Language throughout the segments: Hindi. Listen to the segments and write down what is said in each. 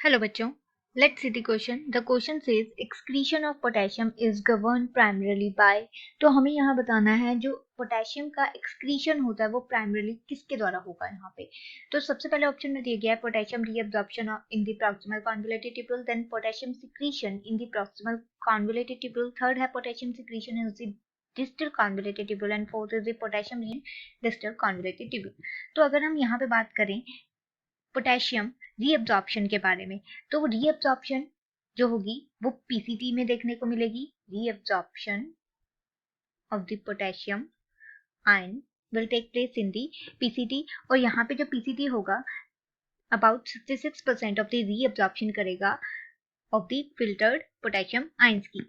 हेलो बच्चों, let's see the question. The question says excretion of potassium is govern primarily by. तो हमें यहाँ बताना है जो पोटेशियम का एक्सक्रीशन होता है वो प्राइमरीली किसके द्वारा होगा यहाँ पे। तो सबसे पहले ऑप्शन में दिया गया है potassium reabsorption in the proximal convoluted tubule, then potassium secretion in the proximal convoluted tubule, third है potassium secretion in the distal convoluted tubule and fourth is the potassium in distal convoluted tubule. तो अगर हम यहाँ पे बात करें पोटेशियम रीअब्जॉर्प्शन के बारे में, तो रीअब्जॉर्प्शन जो होगी वो पीसीटी में देखने को मिलेगी। Reabsorption of the potassium ion will take place in the PCT, और यहाँ पे जो पीसीटी होगा अबाउट 66% ऑफ द रीअब्जॉर्प्शन करेगा of the filtered potassium ions की।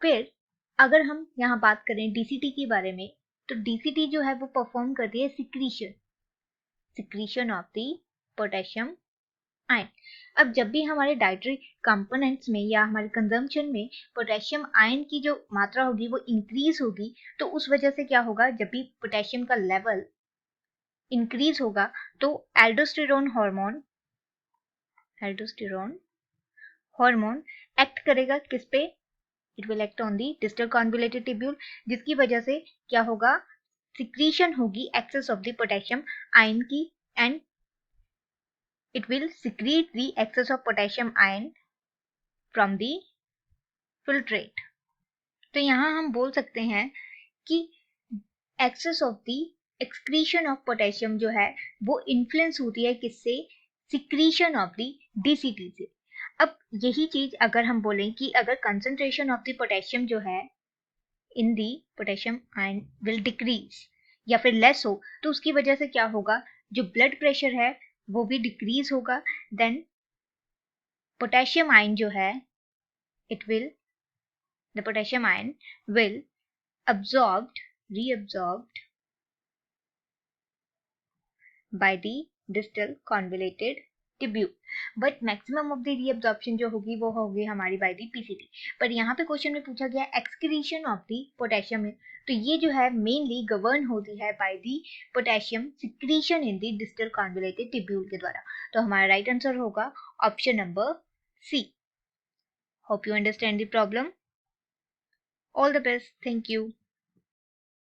फिर अगर हम यहाँ बात करें डीसीटी के बारे में, तो डीसीटी जो है वो परफॉर्म करती है secretion of the potassium ion. अब जब भी हमारे डाइटरी कंपोनेंट्स में या हमारे कंजम्पशन में पोटेशियम आयन की जो मात्रा होगी वो इंक्रीज होगी, तो उस वजह से क्या होगा, जब भी पोटेशियम का लेवल इंक्रीज होगा तो एल्डोस्टेरोन हार्मोन एक्ट करेगा किस पे, it will act on the distal convoluted tubule, जिसकी वजह से क्या होगा, सिक्रीशन होगी excess of the potassium ion की, and it will secrete the excess of potassium ion from the filtrate। तो यहाँ हम बोल सकते हैं कि excess of the excretion of potassium जो है वो इन्फ्लुएंस होती है किससे, secretion of the DCT से। अब यही चीज अगर हम बोलें कि अगर concentration of the potassium जो है in the potassium ion will decrease या फिर लेस हो, तो उसकी वजह से क्या होगा, जो ब्लड प्रेशर है वो भी डिक्रीज होगा, देन पोटेशियम आयन जो है the potassium ion will reabsorbed by the distal convoluted tubule, but maximum of the reabsorption जो होगी वो होगी हमारी by the PCT। पर यहाँ पे क्वेश्चन में पूछा गया excretion of the potassium, तो ये जो है मेनली गवर्न होती है by the potassium secretion in the distal convoluted tubule के द्वारा। तो हमारा राइट आंसर होगा option number C. Hope you understand the problem. All the best. Thank you.